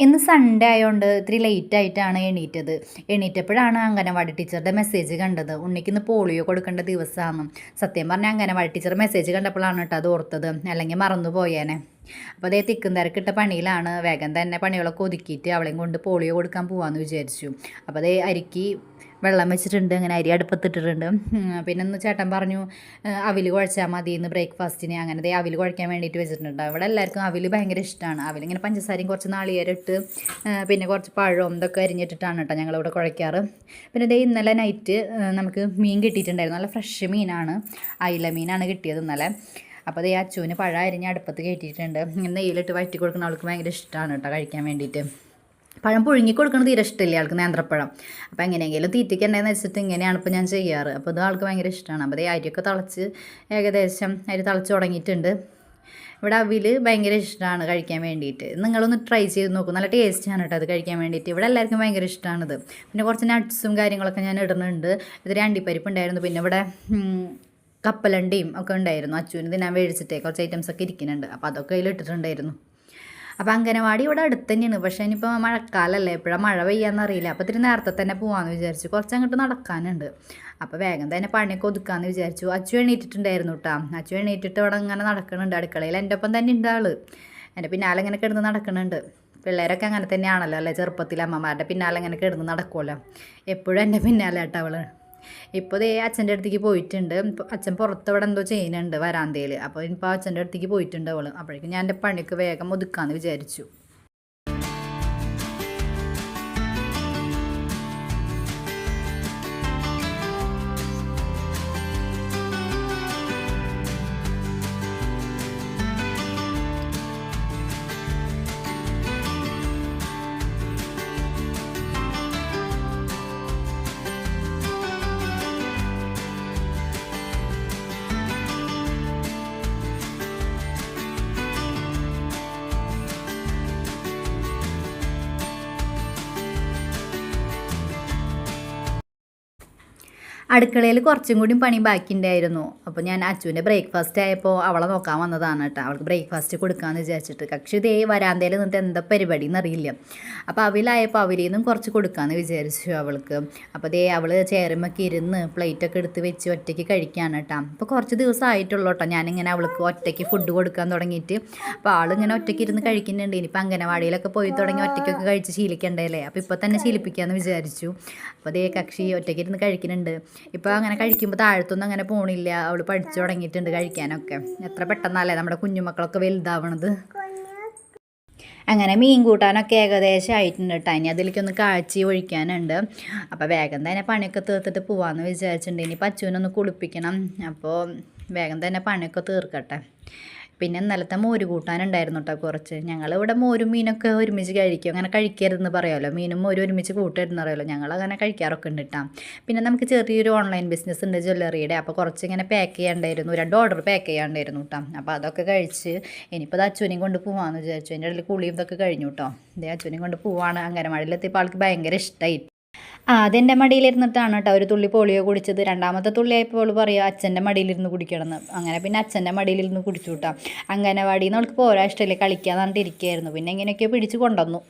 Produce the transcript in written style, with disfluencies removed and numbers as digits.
ഇന്ന് സൺഡേ ആയതുകൊണ്ട് ഇത്തിരി ലേറ്റ് ആയിട്ടാണ് എണീറ്റത്. എണീറ്റപ്പോഴാണ് അംഗനവാടി ടീച്ചറുടെ മെസ്സേജ് കണ്ടത്. ഉണ്ണിക്ക് ഇന്ന് പോളിയോ കൊടുക്കേണ്ട ദിവസമാണ്. സത്യം പറഞ്ഞാൽ അംഗനവാടി ടീച്ചർ മെസ്സേജ് കണ്ടപ്പോഴാണ് കേട്ടോ അത് ഓർത്തത്, അല്ലെങ്കിൽ മറന്നു പോയേനെ. അപ്പോൾ അതേ തിക്കും തിരക്കിട്ട പണിയിലാണ്. വേഗം തന്നെ പണികളൊക്കെ ഒതുക്കിയിട്ട് അവളെയും കൊണ്ട് പോളിയോ കൊടുക്കാൻ പോകാമെന്ന് വിചാരിച്ചു. അപ്പോൾ അതേ അരിക്ക് വെള്ളം വെച്ചിട്ടുണ്ട്, അങ്ങനെ അരി അടുപ്പത്തിട്ടിട്ടുണ്ട്. പിന്നെ ഒന്ന് ചേട്ടൻ പറഞ്ഞു അവിൽ കുഴച്ചാൽ മതി ഇന്ന് ബ്രേക്ക്ഫാസ്റ്റിന്. അങ്ങനെ ദേ അവിൽ കുഴയ്ക്കാൻ വേണ്ടിയിട്ട് വെച്ചിട്ടുണ്ട്. ഇവിടെ എല്ലാവർക്കും അവിൽ ഭയങ്കര ഇഷ്ടമാണ്. അവിലിങ്ങനെ പഞ്ചസാരയും കുറച്ച് നാളികേരം ഇട്ട് പിന്നെ കുറച്ച് പഴവും ഇതൊക്കെ അരിഞ്ഞിട്ടിട്ടാണ് കേട്ടോ ഞങ്ങളിവിടെ കുഴയ്ക്കാറ്. പിന്നെ ദേ ഇന്നലെ നൈറ്റ് നമുക്ക് മീൻ കിട്ടിയിട്ടുണ്ടായിരുന്നു. നല്ല ഫ്രഷ് മീനാണ്, അയില മീനാണ് കിട്ടിയത് ഇന്നലെ. അപ്പോൾ അതേ അച്ചുവിന് പഴം അരിഞ്ഞ് അടുപ്പത്ത് കയറ്റിയിട്ടുണ്ട്. ഇങ്ങനെ നെയ്യിലിട്ട് വഴറ്റി കൊടുക്കുന്ന അവൾക്ക് ഭയങ്കര ഇഷ്ടമാണ് കേട്ടോ കഴിക്കാൻ വേണ്ടിയിട്ട്. പഴം പുഴുങ്ങി കൊടുക്കുന്നത് തീരെ ഇഷ്ടമില്ല ആൾക്ക്, നേന്ത്രപ്പഴം. അപ്പോൾ എങ്ങനെയെങ്കിലും തീറ്റിക്കണ്ടെന്ന് വെച്ചിട്ട് ഇങ്ങനെയാണ് ഇപ്പോൾ ഞാൻ ചെയ്യാറ്. അപ്പോൾ ഇത് ആൾക്ക് ഭയങ്കര ഇഷ്ടമാണ്. അപ്പോൾ അതേ അരിയൊക്കെ തിളച്ച് ഏകദേശം അരി തിളച്ച് തുടങ്ങിയിട്ടുണ്ട്. ഇവിടെ അവിൽ ഭയങ്കര ഇഷ്ടമാണ് കഴിക്കാൻ വേണ്ടിയിട്ട്. നിങ്ങളൊന്ന് ട്രൈ ചെയ്ത് നോക്കും, നല്ല ടേസ്റ്റാണ് കേട്ടോ അത് കഴിക്കാൻ വേണ്ടിയിട്ട്. ഇവിടെ എല്ലാവർക്കും ഭയങ്കര ഇഷ്ടമാണിത്. പിന്നെ കുറച്ച് നട്ട്സും കാര്യങ്ങളൊക്കെ ഞാൻ ഇടുന്നുണ്ട്. ഇതിൽ അണ്ടിപ്പരിപ്പ് ഉണ്ടായിരുന്നു, പിന്നെ ഇവിടെ കപ്പലണ്ടിയും ഒക്കെ ഉണ്ടായിരുന്നു. അച്ചുവിന് തിന്നാൻ മേടിച്ചിട്ടേ കുറച്ച് ഐറ്റംസ് ഒക്കെ ഇരിക്കുന്നുണ്ട്. അപ്പോൾ അതൊക്കെ അതിൽ ഇട്ടിട്ടുണ്ടായിരുന്നു. അപ്പോൾ അംഗനവാടി ഇവിടെ അടുത്ത് തന്നെയാണ്. പക്ഷേ ഇനിയിപ്പോൾ മഴക്കാലമല്ലേ, എപ്പോഴാണ് മഴ പെയ്യാന്നറിയില്ല. അപ്പോൾ ഇത്തിരി നേരത്തെ തന്നെ പോകാമെന്ന് വിചാരിച്ചു. കുറച്ചങ്ങോട്ട് നടക്കാനുണ്ട്. അപ്പോൾ വേഗം തന്നെ പണിയൊക്കെ ഒതുക്കാമെന്ന് വിചാരിച്ചു. അച്ചു എണീറ്റിട്ടുണ്ടായിരുന്നു കേട്ടോ. അച്ചു എണീറ്റിട്ട് ഇവിടെ ഇങ്ങനെ നടക്കുന്നുണ്ട് അടുക്കളയിൽ. എൻ്റെ ഒപ്പം തന്നെ ഉണ്ട് ആൾ. എൻ്റെ പിന്നാലെ ഇങ്ങനെ കിടന്ന് നടക്കുന്നുണ്ട്. പിള്ളേരൊക്കെ അങ്ങനെ തന്നെയാണല്ലോ അല്ലേ, ചെറുപ്പത്തിൽ അമ്മമാരുടെ പിന്നാലെ ഇങ്ങനെ കിടന്ന് നടക്കുമല്ലോ. എപ്പോഴും എൻ്റെ പിന്നാലെ കേട്ടോ അവൾ. ഇപ്പോൾ ദേ അച്ഛൻ്റെ അടുത്തേക്ക് പോയിട്ടുണ്ട്. അച്ഛൻ പുറത്തവിടെ എന്തോ ചെയ്യുന്നുണ്ട് വരാന്തയിൽ. അപ്പോൾ ഇപ്പോൾ അച്ഛൻ്റെ അടുത്തേക്ക് പോയിട്ടുണ്ട് അവൾ. അപ്പോഴേക്കും ഞാൻ എൻ്റെ പണിയൊക്കെ വേഗം ഒതുക്കാമെന്ന് വിചാരിച്ചു. അടുക്കളയിൽ കുറച്ചും കൂടി പണി ബാക്കിയുണ്ടായിരുന്നു. അപ്പോൾ ഞാൻ അച്ചുവിൻ്റെ ബ്രേക്ക്ഫാസ്റ്റ് ആയപ്പോൾ അവളെ നോക്കാൻ വന്നതാണ് കേട്ടോ. അവൾക്ക് ബ്രേക്ക്ഫാസ്റ്റ് കൊടുക്കാമെന്ന് വിചാരിച്ചിട്ട്. പക്ഷേ ഇതേ വരാന്തയിൽ നിന്നിട്ട് എന്താ പരിപാടി എന്നറിയില്ല. അപ്പോൾ അവിലായപ്പോൾ അവരിൽ നിന്നും കുറച്ച് കൊടുക്കാമെന്ന് വിചാരിച്ചു അവൾക്ക്. അപ്പോൾ ദേ അവൾ ചേരുമൊക്കെ ഇരുന്ന് പ്ലേറ്റൊക്കെ എടുത്ത് വെച്ച് ഒറ്റയ്ക്ക് കഴിക്കുകയാണ് കേട്ടോ. അപ്പോൾ കുറച്ച് ദിവസം ആയിട്ടുള്ളൂ കേട്ടോ ഞാനിങ്ങനെ അവൾക്ക് ഒറ്റയ്ക്ക് ഫുഡ് കൊടുക്കാൻ തുടങ്ങിയിട്ട്. അപ്പോൾ ആളിങ്ങനെ ഒറ്റയ്ക്ക് ഇരുന്ന് കഴിക്കുന്നുണ്ട്. ഇനിയിപ്പോൾ അംഗനവാടിയിലൊക്കെ പോയി തുടങ്ങി ഒറ്റയ്ക്കൊക്കെ കഴിച്ച് ശീലിക്കണ്ടല്ലേ. അപ്പോൾ ഇപ്പോൾ തന്നെ ശീലിപ്പിക്കാമെന്ന് വിചാരിച്ചു. അപ്പോൾ ദേ കക്ഷി ഒറ്റയ്ക്ക് ഇരുന്ന് കഴിക്കുന്നുണ്ട്. ഇപ്പോൾ അങ്ങനെ കഴിക്കുമ്പോൾ താഴത്തൊന്നും അങ്ങനെ പോണില്ല. അവൾ പഠിച്ചു തുടങ്ങിയിട്ടുണ്ട് കഴിക്കാനൊക്കെ. എത്ര പെട്ടെന്നല്ലേ നമ്മുടെ കുഞ്ഞുമക്കളൊക്കെ വലുതാവണത്. അങ്ങനെ മീൻ കൂട്ടാനൊക്കെ ഏകദേശം ആയിട്ടുണ്ട് കേട്ടോ. ഇനി അതിലേക്കൊന്ന് കാച്ചി ഒഴിക്കാനുണ്ട്. അപ്പോൾ വേഗം തന്നെ പണിയൊക്കെ തീർത്തിട്ട് പോകാമെന്ന് വിചാരിച്ചിട്ടുണ്ട്. ഇനി അച്ചുവിനൊന്ന് കുളിപ്പിക്കണം. അപ്പോൾ വേഗം തന്നെ പണിയൊക്കെ തീർക്കട്ടെ. പിന്നെ ഇന്നലത്തെ മോര് കൂട്ടാനുണ്ടായിരുന്നു കേട്ടോ കുറച്ച്. ഞങ്ങളിവിടെ മോരും മീനൊക്കെ ഒരുമിച്ച് കഴിക്കും. അങ്ങനെ കഴിക്കരുതെന്ന് പറയുമല്ലോ, മീനും മോരും ഒരുമിച്ച് കൂട്ടരുതെന്ന് പറയുമല്ലോ. ഞങ്ങളങ്ങനെ കഴിക്കാറൊക്കെ ഉണ്ട് കേട്ടോ. പിന്നെ നമുക്ക് ചെറിയൊരു ഓൺലൈൻ ബിസിനസ് ഉണ്ട് ജ്വല്ലറിയുടെ. അപ്പോൾ കുറച്ച് ഇങ്ങനെ പാക്ക് ചെയ്യാണ്ടായിരുന്നു, 2 ഓർഡർ പാക്ക് ചെയ്യാണ്ടായിരുന്നു കേട്ടോ. അപ്പോൾ അതൊക്കെ കഴിച്ച് ഇനിയിപ്പോൾ അത് അച്ചുവിനെയും കൊണ്ട് പോകാമെന്ന് വിചാരിച്ചു. അതിൻ്റെ ഇടയിൽ കുളിയും ഇതൊക്കെ കഴിഞ്ഞു കേട്ടോ. ഇതേ അച്ചുവിനെയും കൊണ്ട് പോവാണ്. അംഗനവാടിയിലെത്തിയപ്പോൾ ആൾക്ക് ഭയങ്കര ഇഷ്ടമായി. അതെൻ്റെ മടിയിലിരുന്നിട്ടാണ് കേട്ടോ ഒരു തുള്ളി പോളിയോ കുടിച്ചത്. രണ്ടാമത്തെ തുള്ളിയായപ്പോൾ അവൾ പറയുക അച്ഛൻ്റെ മടിയിലിരുന്ന് കുടിക്കണമെന്ന്. അങ്ങനെ പിന്നെ അച്ഛൻ്റെ മടിയിലിരുന്ന് കുടിച്ചു കേട്ടോ. അംഗനവാടിയിൽ നിന്ന് അവൾക്ക് പോരാ ഇഷ്ടമില്ല, കളിക്കാന്ന് പറഞ്ഞിട്ട് ഇരിക്കുകയായിരുന്നു. പിന്നെ എങ്ങനെയൊക്കെയോ പിടിച്ച് കൊണ്ടുവന്നു.